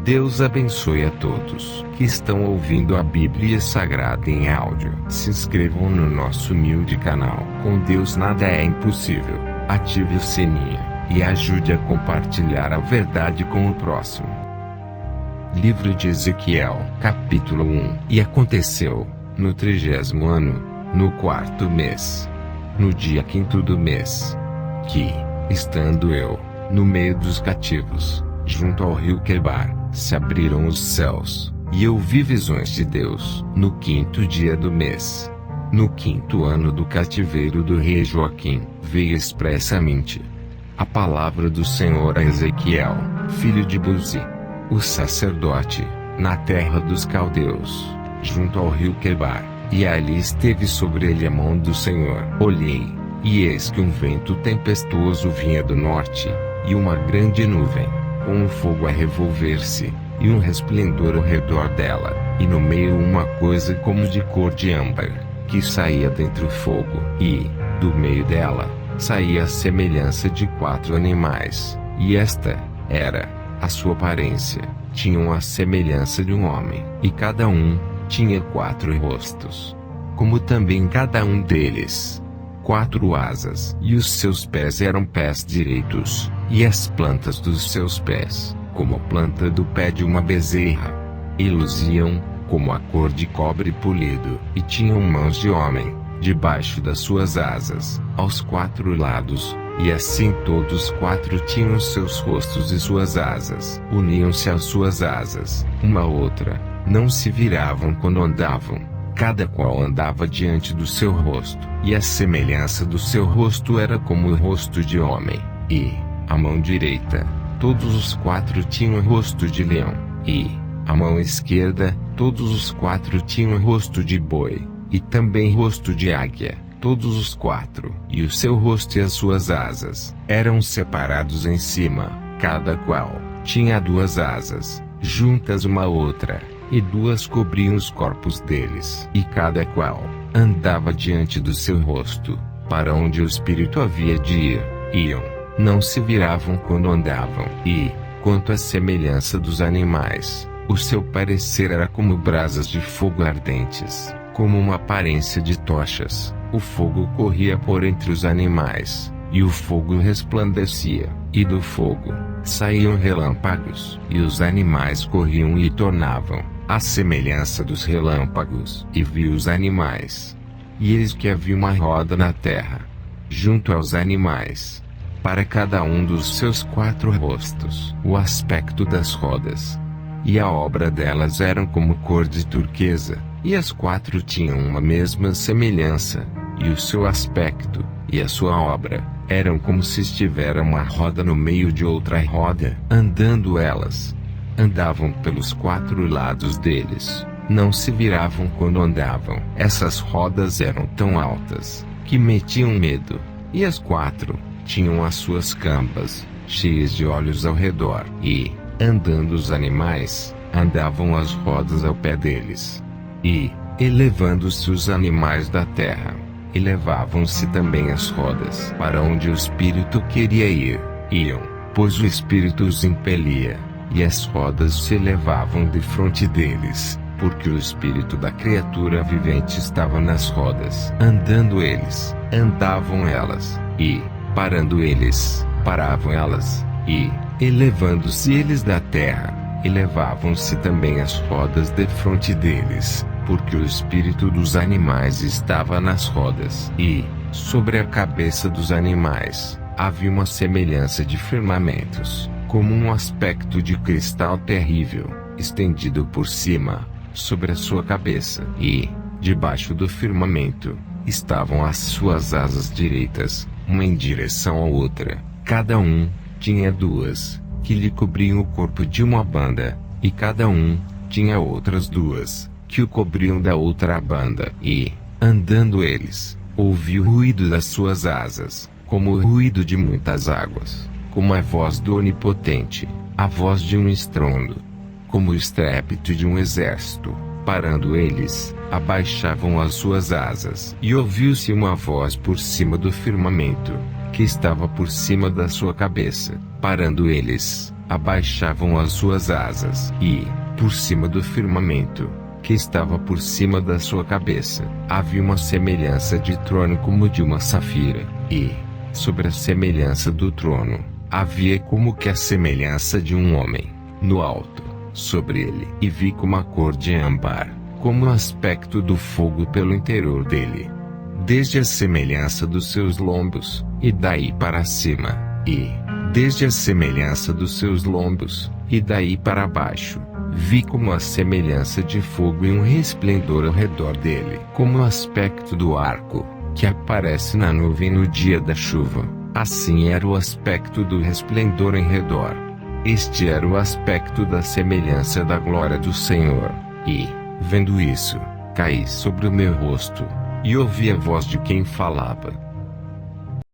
Deus abençoe a todos que estão ouvindo a Bíblia Sagrada em áudio. Se inscrevam no nosso humilde canal. Com Deus nada é impossível. Ative o sininho e ajude a compartilhar a verdade com o próximo. Livro de Ezequiel, capítulo 1. E aconteceu, no 30º ano, no 4º mês, no dia 5º do mês, que, estando eu, no meio dos cativos, junto ao rio Quebar, se abriram os céus, e eu vi visões de Deus, no 5º dia do mês. No 5º ano do cativeiro do rei Joaquim, veio expressamente a palavra do Senhor a Ezequiel, filho de Buzi, o sacerdote, na terra dos caldeus, junto ao rio Quebar, e ali esteve sobre ele a mão do Senhor. Olhei, e eis que um vento tempestuoso vinha do norte, e uma grande nuvem, com um fogo a revolver-se, e um resplendor ao redor dela, e no meio uma coisa como de cor de âmbar, que saía dentre o fogo, e, do meio dela, saía a semelhança de 4 animais, e esta era a sua aparência. Tinham a semelhança de um homem, e cada um tinha 4 rostos, como também cada um deles 4 asas, e os seus pés eram pés direitos, e as plantas dos seus pés, como a planta do pé de uma bezerra, e luziam como a cor de cobre polido, e tinham mãos de homem debaixo das suas asas, aos 4 lados, e assim todos 4 tinham seus rostos e suas asas, uniam-se às suas asas, uma a outra, não se viravam quando andavam, cada qual andava diante do seu rosto, e a semelhança do seu rosto era como o rosto de homem, e a mão direita, todos os 4 tinham o rosto de leão, e a mão esquerda, todos os 4 tinham o rosto de boi, e também rosto de águia, todos os 4, e o seu rosto e as suas asas eram separados em cima, cada qual tinha 2 asas, juntas uma à outra, e 2 cobriam os corpos deles, e cada qual andava diante do seu rosto, para onde o espírito havia de ir, iam, não se viravam quando andavam, e, quanto à semelhança dos animais, o seu parecer era como brasas de fogo ardentes, como uma aparência de tochas. O fogo corria por entre os animais, e o fogo resplandecia, e do fogo saíam relâmpagos, e os animais corriam e tornavam à semelhança dos relâmpagos. E vi os animais, e eis que havia uma roda na terra, junto aos animais, para cada um dos seus 4 rostos. O aspecto das rodas e a obra delas eram como cor de turquesa, e as 4 tinham uma mesma semelhança, e o seu aspecto e a sua obra eram como se estivera uma roda no meio de outra roda. Andando elas, andavam pelos 4 lados deles, não se viravam quando andavam. Essas rodas eram tão altas que metiam medo, e as 4 tinham as suas cambas cheias de olhos ao redor, e, andando os animais, andavam as rodas ao pé deles. E, elevando-se os animais da terra, elevavam-se também as rodas para onde o espírito queria ir, iam, pois o espírito os impelia, e as rodas se elevavam defronte deles, porque o espírito da criatura vivente estava nas rodas. Andando eles, andavam elas, e, parando eles, paravam elas, e, elevando-se eles da terra, elevavam-se também as rodas defronte deles, porque o espírito dos animais estava nas rodas. E, sobre a cabeça dos animais, havia uma semelhança de firmamentos, como um aspecto de cristal terrível, estendido por cima, sobre a sua cabeça. E, debaixo do firmamento, estavam as suas asas direitas, uma em direção à outra, cada um tinha 2, que lhe cobriam o corpo de uma banda, e cada um tinha outras 2, que o cobriam da outra banda. E, andando eles, ouvi o ruído das suas asas, como o ruído de muitas águas, como a voz do Onipotente, a voz de um estrondo, como o estrépito de um exército. Parando eles, abaixavam as suas asas, e ouviu-se uma voz por cima do firmamento, que estava por cima da sua cabeça. Parando eles, abaixavam as suas asas, e, por cima do firmamento, que estava por cima da sua cabeça, havia uma semelhança de trono como de uma safira, e, sobre a semelhança do trono, havia como que a semelhança de um homem, no alto, sobre ele. E vi como a cor de âmbar, como o aspecto do fogo pelo interior dele, desde a semelhança dos seus lombos, e daí para cima, e, desde a semelhança dos seus lombos, e daí para baixo, vi como a semelhança de fogo e um resplendor ao redor dele, como o aspecto do arco, que aparece na nuvem no dia da chuva. Assim era o aspecto do resplendor em redor. Este era o aspecto da semelhança da glória do Senhor. E, vendo isso, caí sobre o meu rosto, e ouvi a voz de quem falava.